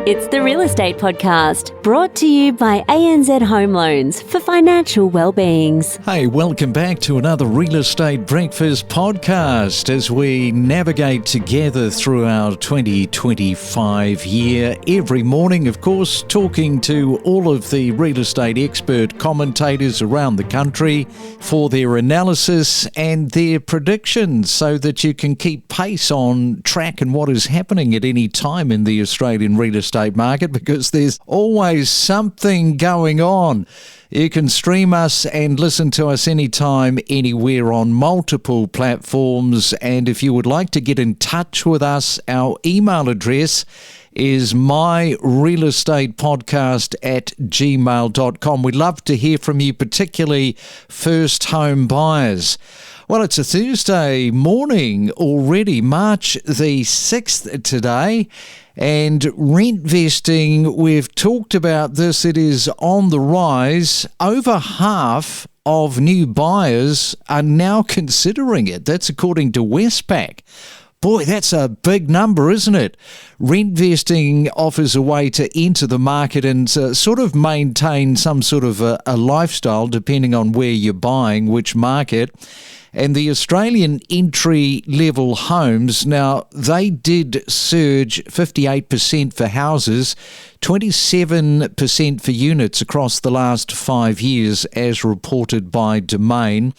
It's the Real Estate Podcast, brought to you by ANZ Home Loans for financial well-beings. Hey, welcome back to another Real Estate Breakfast podcast as we navigate together through our 2025 year. Every morning, of course, talking to all of the real estate expert commentators around the country for their analysis and their predictions so that you can keep pace on track and what is happening at any time in the Australian real estate market, because there's always something going on. You can stream us and listen to us anytime, anywhere on multiple platforms. And if you would like to get in touch with us, our email address is myrealestatepodcast@gmail.com. We'd love to hear from you, particularly first home buyers. Well, it's a Thursday morning already, March the 6th today. And rent vesting, we've talked about this, it is on the rise. Over half of new buyers are now considering it. That's according to Westpac. Boy, that's a big number, isn't it? Rent vesting offers a way to enter the market and sort of maintain some sort of a lifestyle depending on where you're buying, which market. And the Australian entry-level homes, now, they did surge 58% for houses, 27% for units across the last 5 years, as reported by Domain.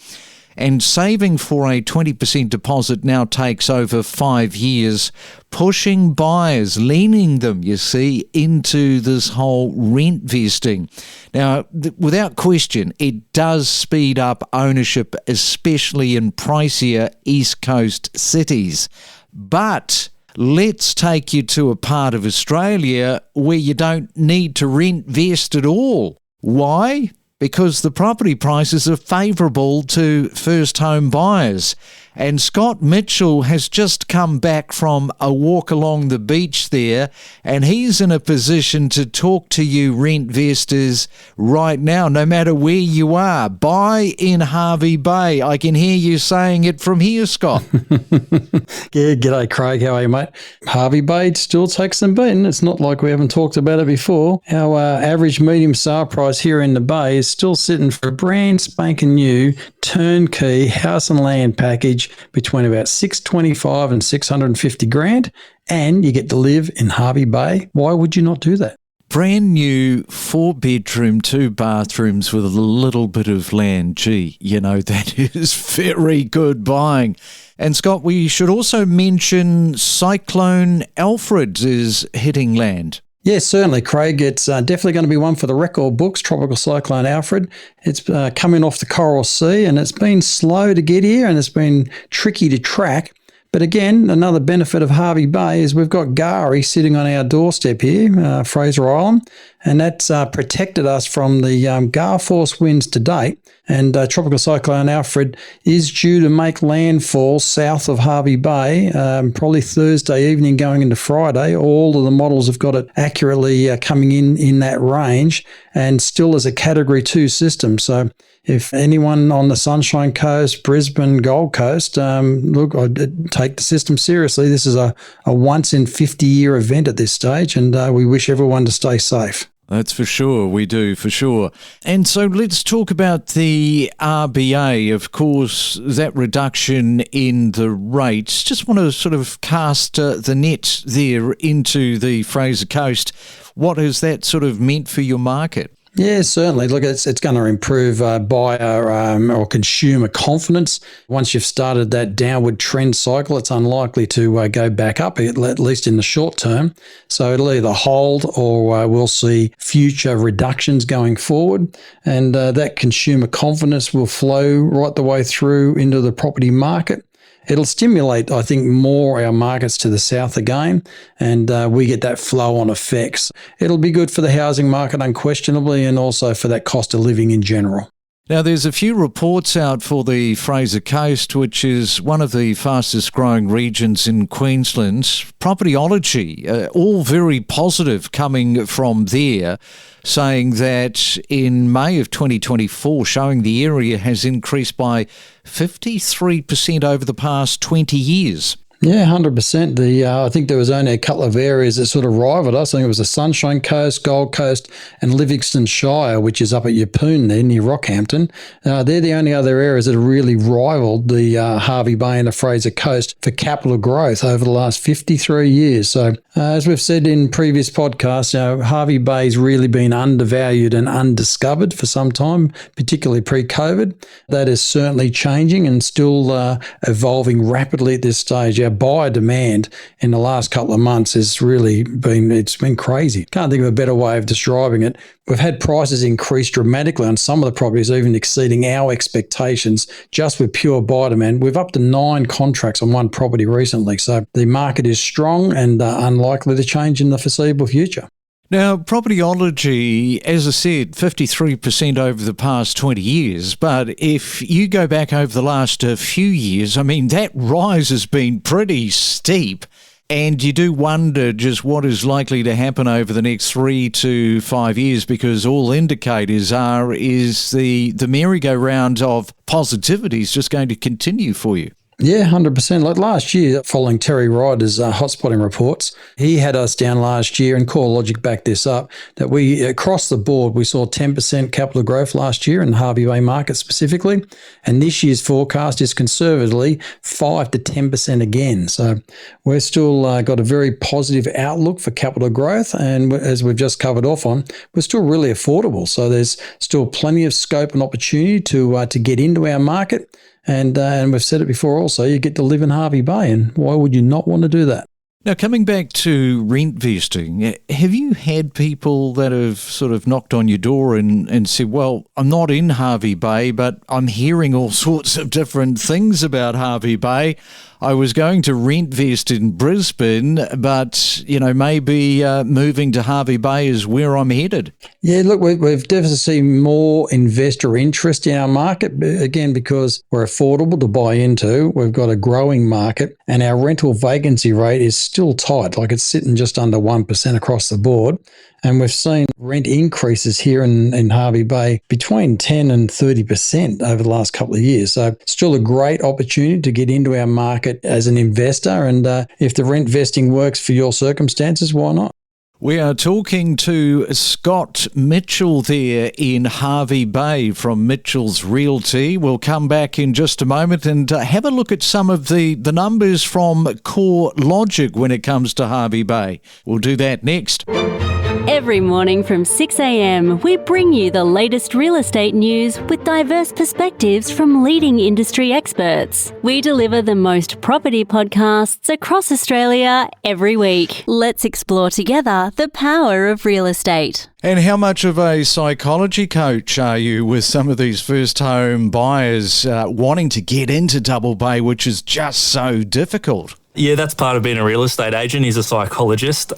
And saving for a 20% deposit now takes over 5 years, pushing buyers, leaning them, you see, into this whole rent vesting. Now, without question, it does speed up ownership, especially in pricier East Coast cities. But let's take you to a part of Australia where you don't need to rent vest at all. Why? Because the property prices are favourable to first home buyers. And Scott Mitchell has just come back from a walk along the beach there, and he's in a position to talk to you rent vestors right now, no matter where you are. Buy in Hervey Bay. I can hear you saying it from here, Scott. Yeah, g'day Craig, how are you, mate? Hervey Bay still takes some beating. It's not like we haven't talked about it before. Our average medium sale price here in the Bay is still sitting for a brand spanking new turnkey house and land package between about 625 and 650 grand, and you get to live in Hervey Bay. Why would you not do that? Brand new 4-bedroom, 2 bathrooms with a little bit of land. Gee, you know, that is very good buying. And Scott, we should also mention Cyclone Alfred is hitting land. Yes, certainly, Craig. It's definitely going to be one for the record books, Tropical Cyclone Alfred. It's coming off the Coral Sea, and it's been slow to get here and it's been tricky to track. But again, another benefit of Hervey Bay is we've got Gari sitting on our doorstep here, Fraser Island, and that's protected us from the gale force winds to date. And Tropical Cyclone Alfred is due to make landfall south of Hervey Bay, probably Thursday evening going into Friday. All of the models have got it accurately coming in that range, and still as a Category 2 system. So if anyone on the Sunshine Coast, Brisbane, Gold Coast, look, I'd take the system seriously. This is a once-in-50-year event at this stage, and we wish everyone to stay safe. That's for sure. We do, for sure. And so let's talk about the RBA. Of course, that reduction in the rates. Just want to sort of cast the net there into the Fraser Coast. What has that sort of meant for your market? Yeah, certainly. Look, it's going to improve buyer or consumer confidence. Once you've started that downward trend cycle, it's unlikely to go back up, at least in the short term. So it'll either hold or we'll see future reductions going forward. And that consumer confidence will flow right the way through into the property market. It'll stimulate, I think, more our markets to the south again, and we get that flow-on effects. It'll be good for the housing market, unquestionably, and also for that cost of living in general. Now, there's a few reports out for the Fraser Coast, which is one of the fastest growing regions in Queensland. Propertyology, all very positive coming from there, saying that in May of 2024, showing the area has increased by 53% over the past 20 years. Yeah, 100%. I think there was only a couple of areas that sort of rivaled us. I think it was the Sunshine Coast, Gold Coast, and Livingston Shire, which is up at Yeppoon there near Rockhampton. They're the only other areas that have really rivaled the Hervey Bay and the Fraser Coast for capital growth over the last 53 years. So, as we've said in previous podcasts, Hervey Bay's really been undervalued and undiscovered for some time, particularly pre-COVID. That is certainly changing and still evolving rapidly at this stage. Our buyer demand in the last couple of months has really been crazy. Can't think of a better way of describing it. We've had prices increase dramatically on some of the properties, even exceeding our expectations just with pure buyer demand. We've up to 9 contracts on one property recently. So the market is strong and unlikely to change in the foreseeable future. Now, Propertyology, as I said, 53% over the past 20 years. But if you go back over the last few years, I mean, that rise has been pretty steep. And you do wonder just what is likely to happen over the next 3 to 5 years, because all indicators is the merry-go-round of positivity is just going to continue for you. Yeah, 100%. Like last year, following Terry Ryder's hotspotting reports, he had us down last year, and CoreLogic backed this up, that we, across the board, we saw 10% capital growth last year in the Hervey Bay market specifically, and this year's forecast is conservatively 5 to 10% again. So we're still got a very positive outlook for capital growth, and as we've just covered off on, we're still really affordable. So there's still plenty of scope and opportunity to get into our market. And we've said it before also, you get to live in Hervey Bay, and why would you not want to do that? Now, coming back to rent vesting, have you had people that have sort of knocked on your door and said, well, I'm not in Hervey Bay, but I'm hearing all sorts of different things about Hervey Bay. I was going to rent vest in Brisbane, but, maybe moving to Hervey Bay is where I'm headed. Yeah, look, we've definitely seen more investor interest in our market, again, because we're affordable to buy into. We've got a growing market, and our rental vacancy rate is still tight, like it's sitting just under 1% across the board. And we've seen rent increases here in Hervey Bay between 10 and 30% over the last couple of years. So still a great opportunity to get into our market as an investor. And if the rent vesting works for your circumstances, why not? We are talking to Scott Mitchell there in Hervey Bay from Mitchell's Realty. We'll come back in just a moment and have a look at some of the numbers from CoreLogic when it comes to Hervey Bay. We'll do that next. Every morning from 6 a.m, we bring you the latest real estate news with diverse perspectives from leading industry experts. We deliver the most property podcasts across Australia every week. Let's explore together the power of real estate. And how much of a psychology coach are you with some of these first home buyers wanting to get into Double Bay, which is just so difficult? Yeah, that's part of being a real estate agent. He's a psychologist.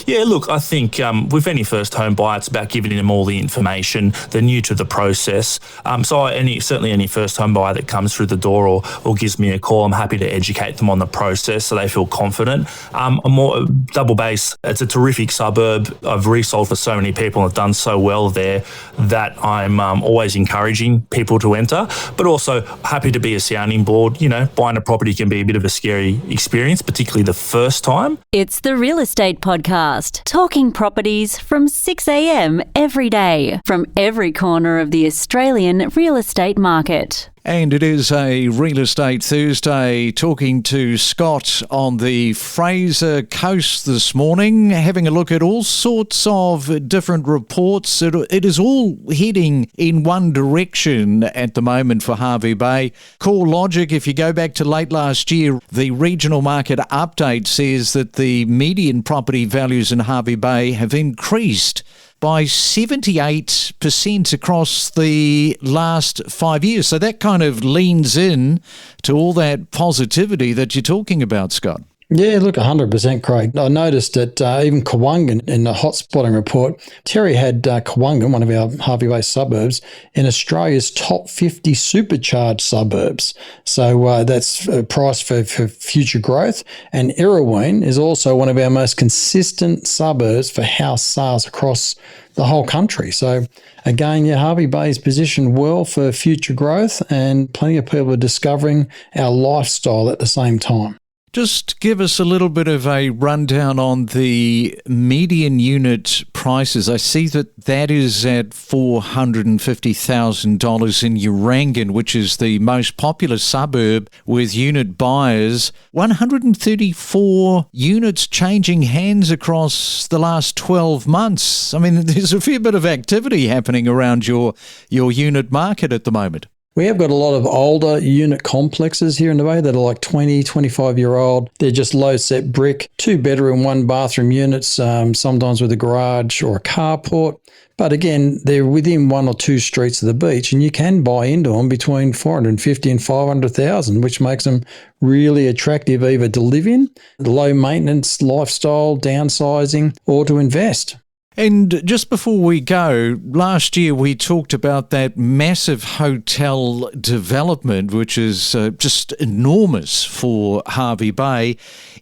Look, I think with any first home buyer, it's about giving them all the information. They're new to the process. Certainly any first home buyer that comes through the door or gives me a call, I'm happy to educate them on the process so they feel confident. Double Bay, it's a terrific suburb. I've resold for so many people and have done so well there that I'm always encouraging people to enter, but also happy to be a sounding board. Buying a property can be a bit of a scary experience, particularly the first time. It's the Real Estate Podcast, talking properties from 6 a.m. every day, from every corner of the Australian real estate market. And it is a Real Estate Thursday, talking to Scott on the Fraser Coast this morning, having a look at all sorts of different reports. It is all heading in one direction at the moment for Hervey Bay. CoreLogic, if you go back to late last year, the regional market update says that the median property values in Hervey Bay have increased by 78% across the last 5 years. So that kind of leans in to all that positivity that you're talking about, Scott. Yeah, look, 100%, Craig. I noticed that even Coolwungan, in the hotspotting report, Terry had Coolwungan, one of our Hervey Bay suburbs, in Australia's top 50 supercharged suburbs. So that's priced for future growth. And Irraween is also one of our most consistent suburbs for house sales across the whole country. So again, Hervey Bay is positioned well for future growth, and plenty of people are discovering our lifestyle at the same time. Just give us a little bit of a rundown on the median unit prices. I see that is at $450,000 in Urangan, which is the most popular suburb with unit buyers. 134 units changing hands across the last 12 months. I mean, there's a fair bit of activity happening around your unit market at the moment. We have got a lot of older unit complexes here in the Bay that are like 20, 25-year-old. They're just low-set brick, 2-bedroom, 1-bathroom units, sometimes with a garage or a carport. But again, they're within 1 or 2 streets of the beach, and you can buy into them between $450,000 and $500,000, which makes them really attractive either to live in, low maintenance lifestyle, downsizing, or to invest. And just before we go, last year we talked about that massive hotel development, which is just enormous for Hervey Bay.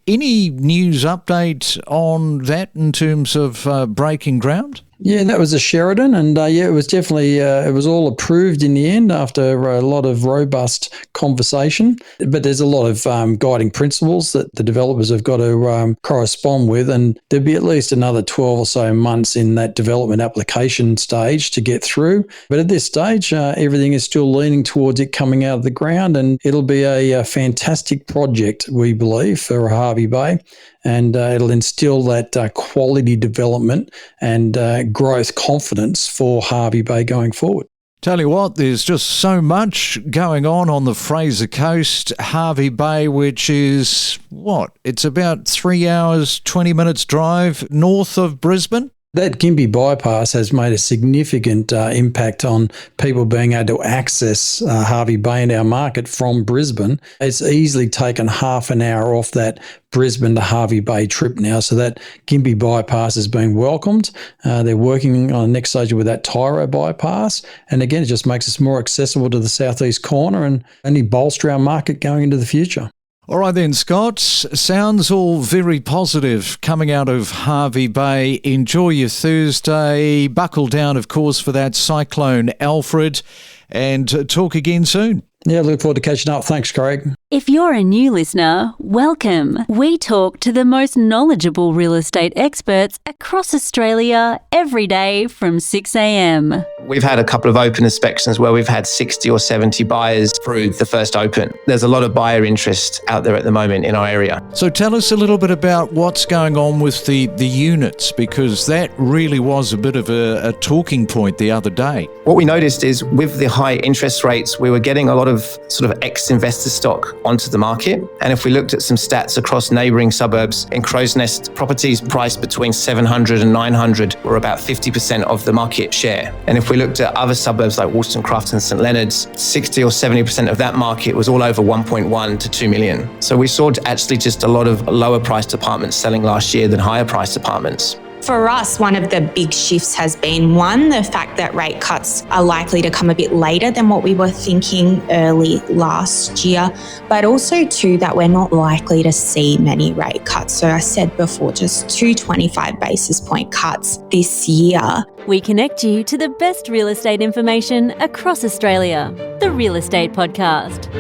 Any news update on that in terms of breaking ground? Yeah, that was a Sheraton, and it was definitely, it was all approved in the end after a lot of robust conversation. But there's a lot of guiding principles that the developers have got to correspond with, and there'll be at least another 12 or so months in that development application stage to get through. But at this stage, everything is still leaning towards it coming out of the ground, and it'll be a fantastic project, we believe, for Hervey Bay. And it'll instill that quality development and growth confidence for Hervey Bay going forward. Tell you what, there's just so much going on the Fraser Coast, Hervey Bay, which is, it's about 3 hours, 20 minutes drive north of Brisbane? That Gympie bypass has made a significant impact on people being able to access Hervey Bay and our market from Brisbane. It's easily taken half an hour off that Brisbane to Hervey Bay trip now, so that Gympie bypass has been welcomed. They're working on the next stage with that Tyro bypass, and again, it just makes us more accessible to the southeast corner and only bolster our market going into the future. All right then, Scott, sounds all very positive coming out of Hervey Bay. Enjoy your Thursday. Buckle down, of course, for that Cyclone Alfred, and talk again soon. Yeah, look forward to catching up. Thanks, Craig. If you're a new listener, welcome. We talk to the most knowledgeable real estate experts across Australia every day from 6 a.m. We've had a couple of open inspections where we've had 60 or 70 buyers through the first open. There's a lot of buyer interest out there at the moment in our area. So tell us a little bit about what's going on with the units, because that really was a bit of a talking point the other day. What we noticed is with the high interest rates, we were getting a lot of sort of ex-investor stock onto the market. And if we looked at some stats across neighbouring suburbs, in Crow's Nest, properties priced between 700 and 900 were about 50% of the market share. And if we looked at other suburbs like Wollongong and St Leonard's, 60 or 70% of that market was all over 1.1 to 2 million. So we saw actually just a lot of lower priced apartments selling last year than higher priced apartments. For us, one of the big shifts has been, one, the fact that rate cuts are likely to come a bit later than what we were thinking early last year, but also, two, that we're not likely to see many rate cuts. So I said before, just 2 25 basis point cuts this year. We connect you to the best real estate information across Australia. The Real Estate Podcast.